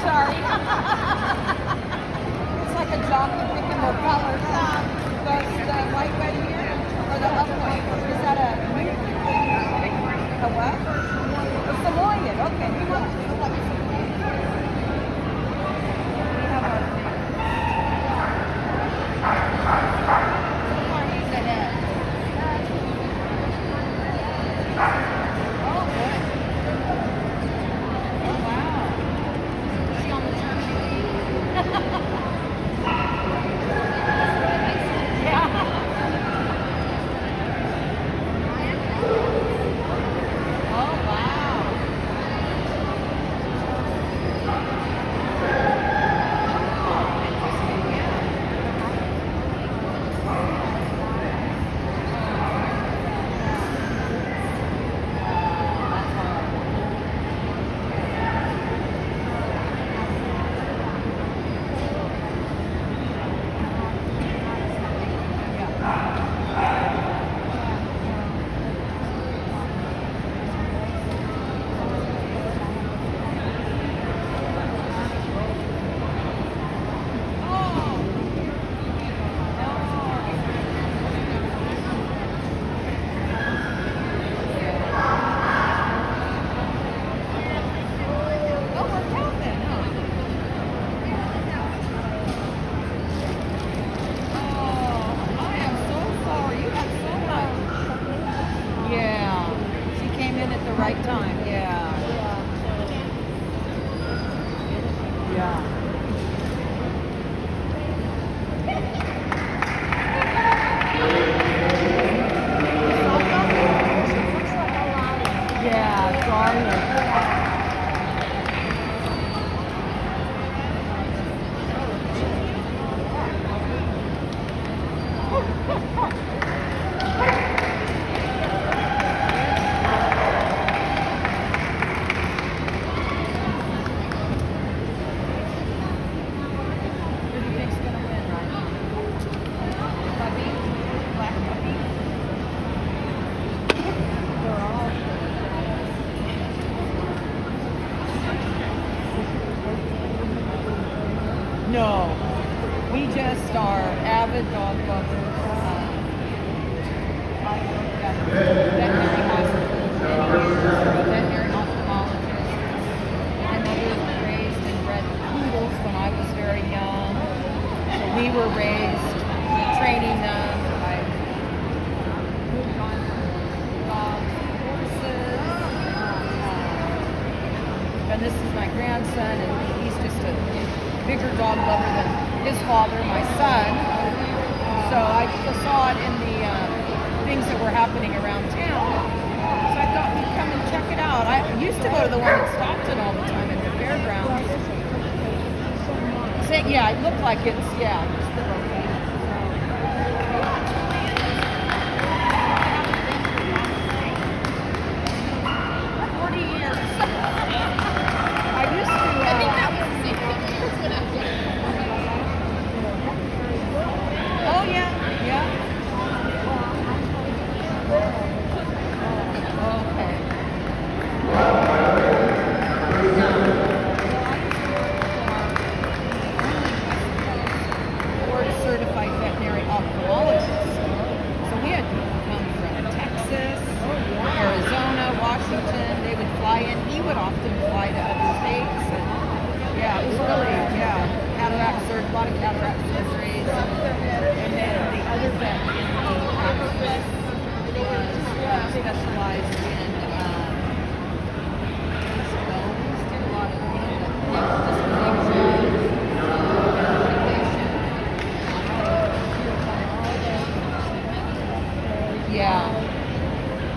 sorry. It's like a jockey picking more colors. Goes the white way here or the other way? Is that a what? A Samoyed. Okay. We have our right time, yeah. Yeah. Yeah, darling. No, we just are avid dog lovers. I worked at a veterinary hospital for 10 years, a veterinary ophthalmologist. My mother was raised and bred poodles when I was very young. So we were raised training them. I moved on from dogs, horses. And this is my grandson, and he's just a bigger dog lover than his father, my son. So I just saw it in the things that were happening around town. So I thought we'd come and check it out. I used to go to the one in Stockton all the time at the fairgrounds. So, yeah, it looked like it's, yeah, just the location. 40 years. I used to. I think that was the same thing. Oh yeah, yeah. Okay. Board certified veterinary ophthalmologist. So we had people come from Texas, Arizona, Washington. They would fly in. He would often fly to other states. And yeah, it was really, yeah, cataract surgery, a lot of cataract surgeries. And then the other vet in the practice was specialized in bones, did a lot of, yeah.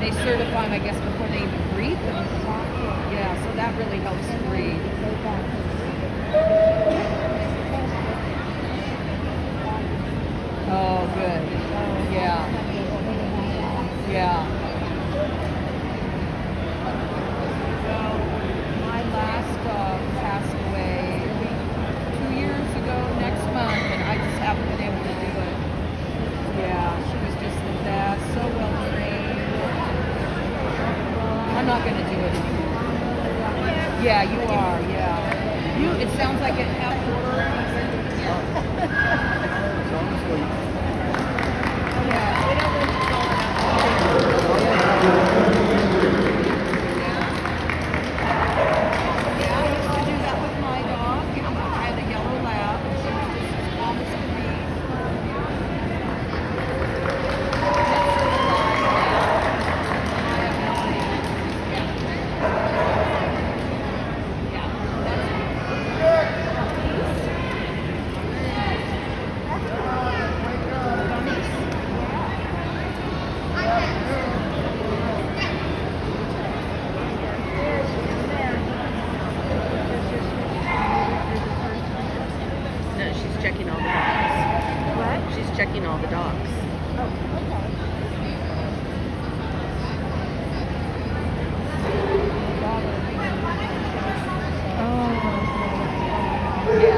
They certify them, I guess, before they even breed them. Yeah, so that really helps breed. Oh, good. Yeah. Yeah. It sounds like it has water. Yeah, I used to do that with my dog. I had a yellow lab. She was just as calm as could be. No, she's checking all the dogs. What? She's checking all the dogs. Oh, okay.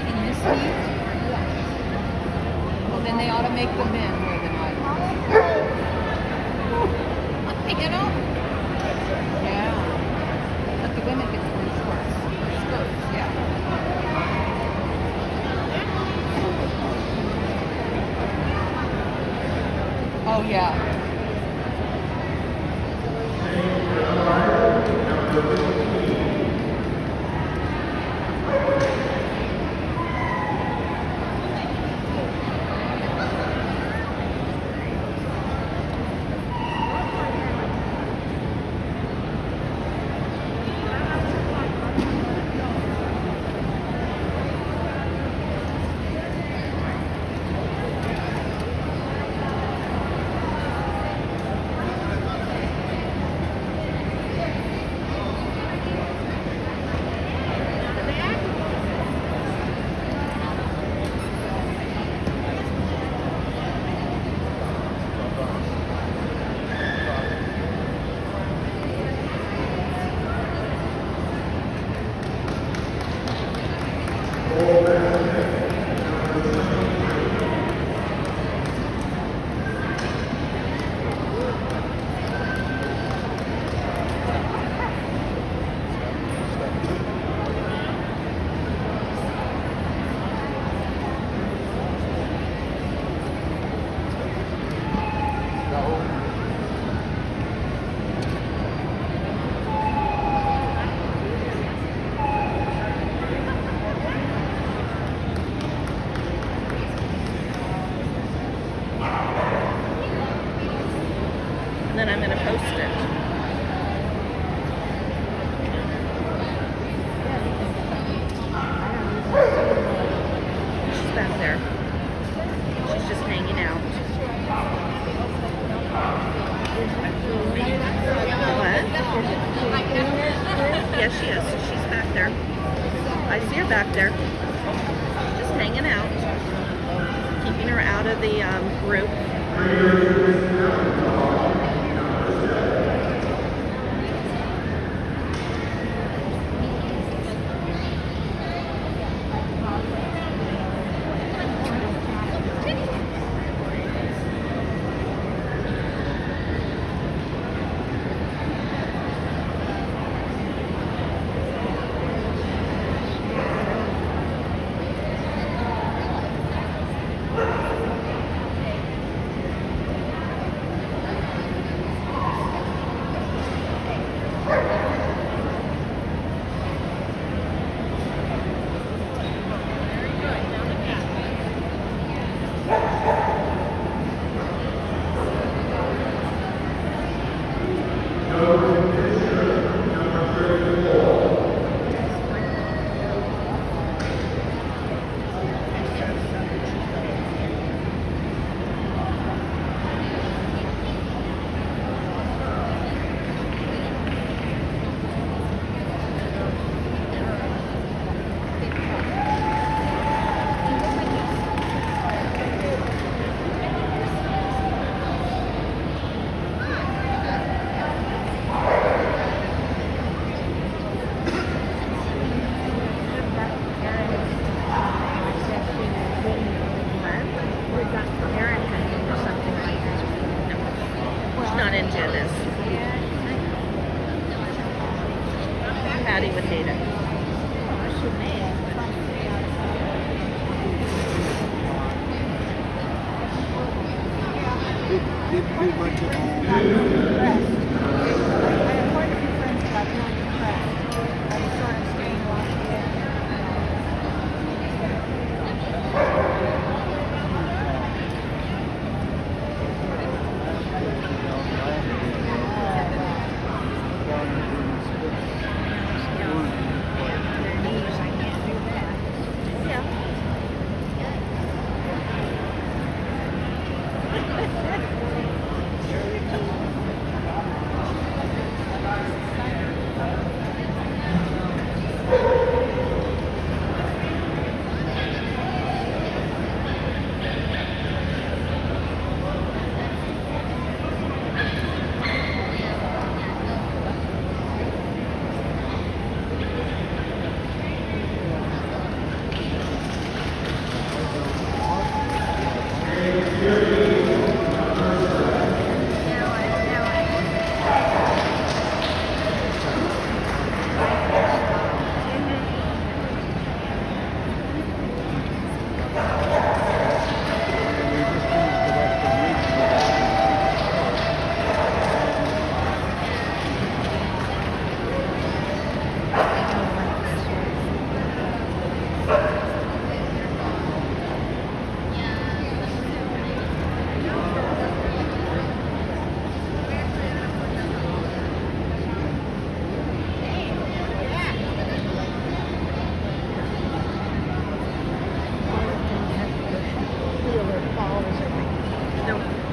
In this heat? Well, then they ought to make the men wear the nylons. You know? Yeah. But the women get to wear shorts. Skirts, yeah. Oh, yeah. And then I'm going to post it. She's back there. She's just hanging out. What? Yes, she is. She's back there. I see her back there. Just hanging out. Keeping her out of the group. Jen is. Patty would hate it. Didn't do much at home. Yeah.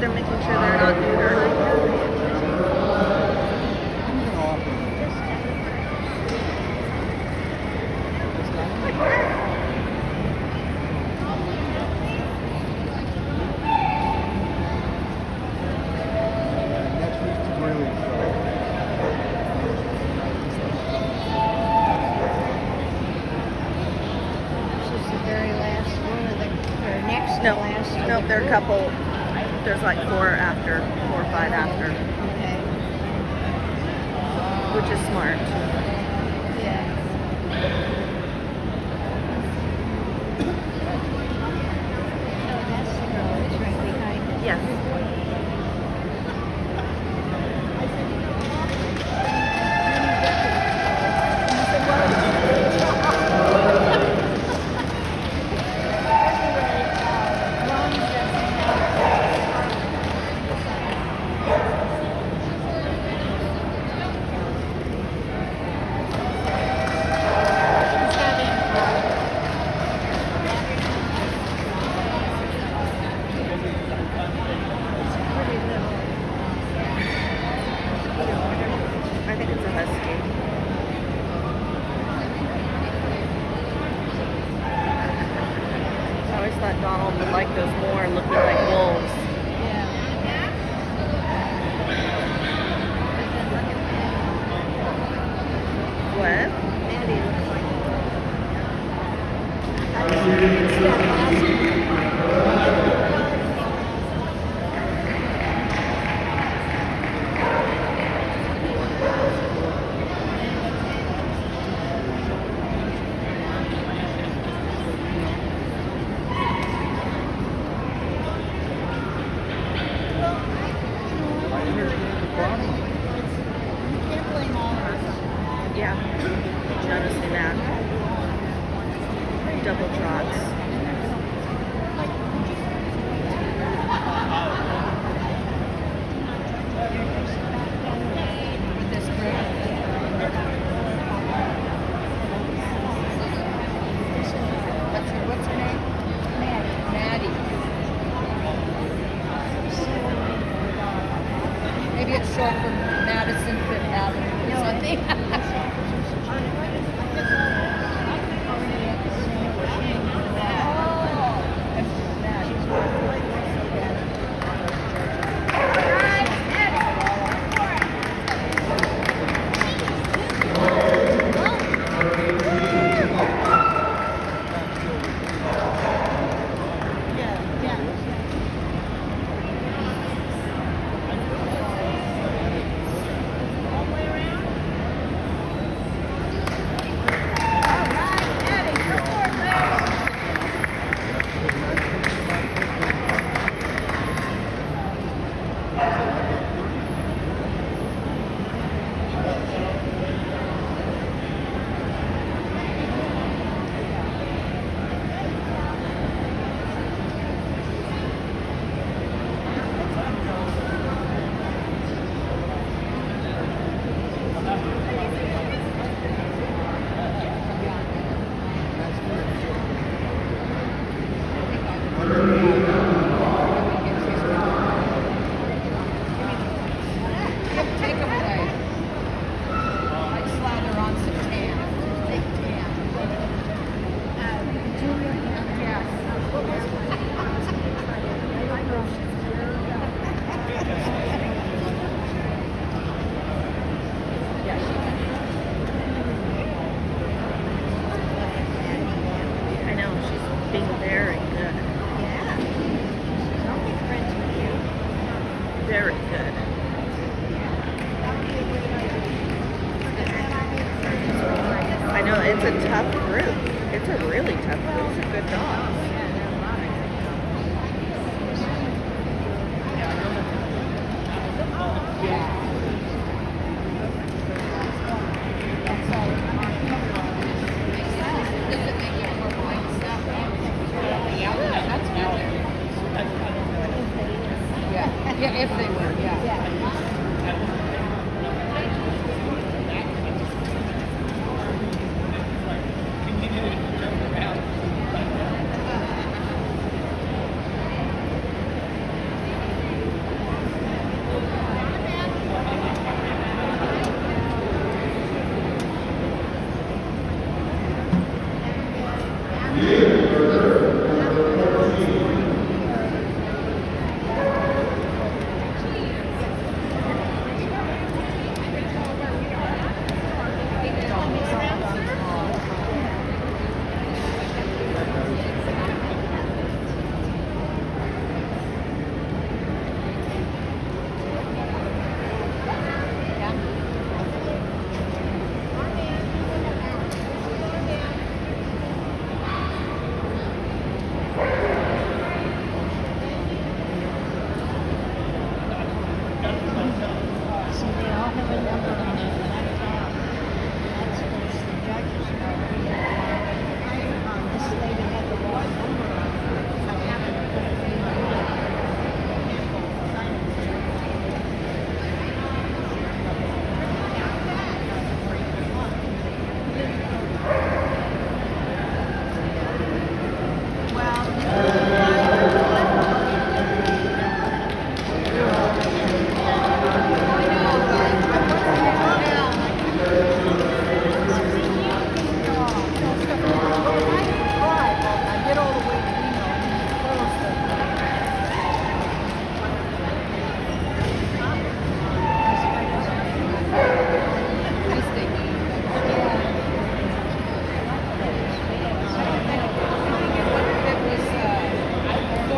They're making sure they're not neutered. Next week's really This is the very last one of the, or next to No, last. of no, the there are a group. couple. There's like 4 after, 4 or 5 after, Okay. which is smart. Yeah. Oh, that's the girl that's right behind it. Yes. I think it's a husky. I always thought Donald would like those more, looking like wolves. What? Maddie looks like it's that last I understand the problem. you can't blame all of us. Yeah. Noticing that. Double trots.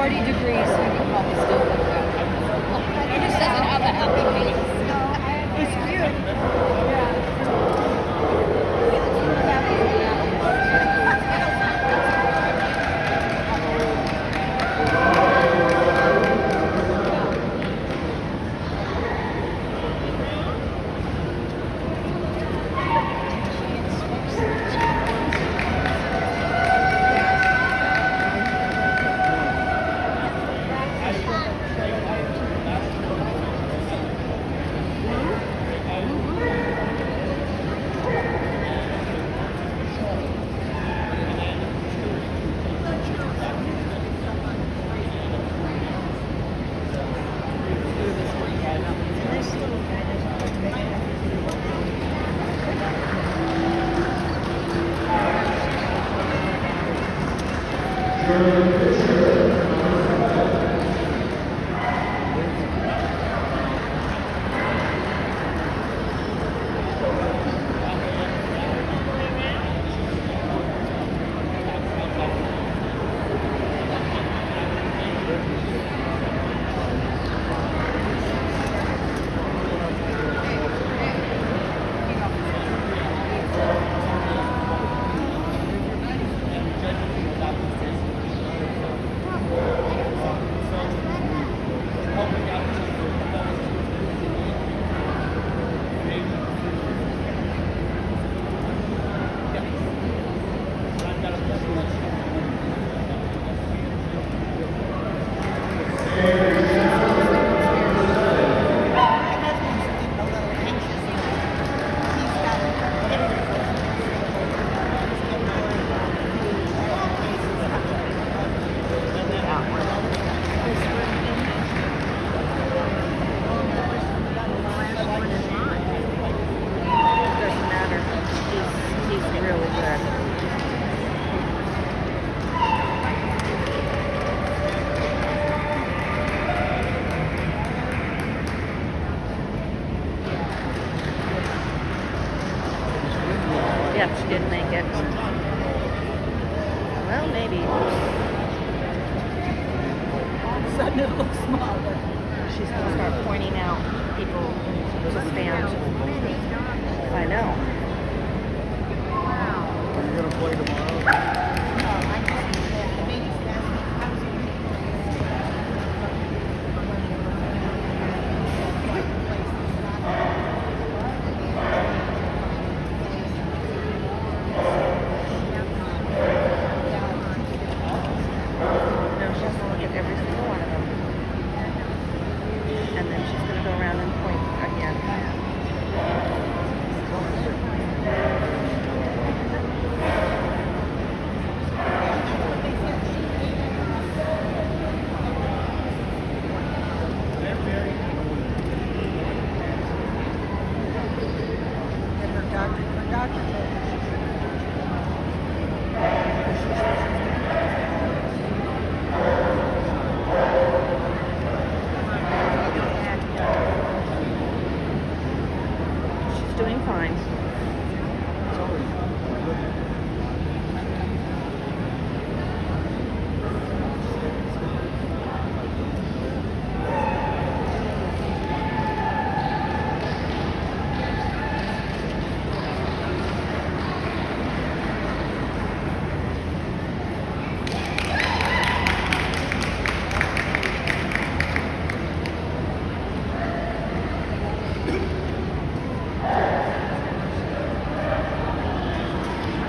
40 degrees, so you can probably still look good. It just doesn't have a happy face. It's cute. This little guy doesn't look big. Doesn't matter. He's really good. Yep, she didn't make it. Well, maybe. All of a sudden it looks smaller. She's gonna start pointing out people to stand. I know. Are you gonna play tomorrow? No, she's gonna look at every single one of them. And then she's gonna go around and point again. She's doing fine. It's always good.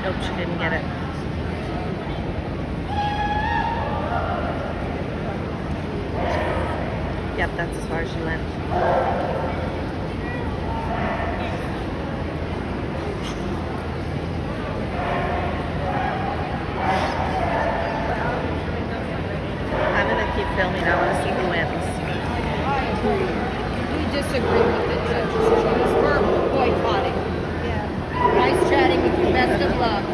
Nope, she didn't get it. Yep, that's as far as she went. I'm gonna keep filming. I want to see who wins. I agree. We disagree with the judges' choice. We're boycotting. Yeah. Nice chatting with you. Best of luck.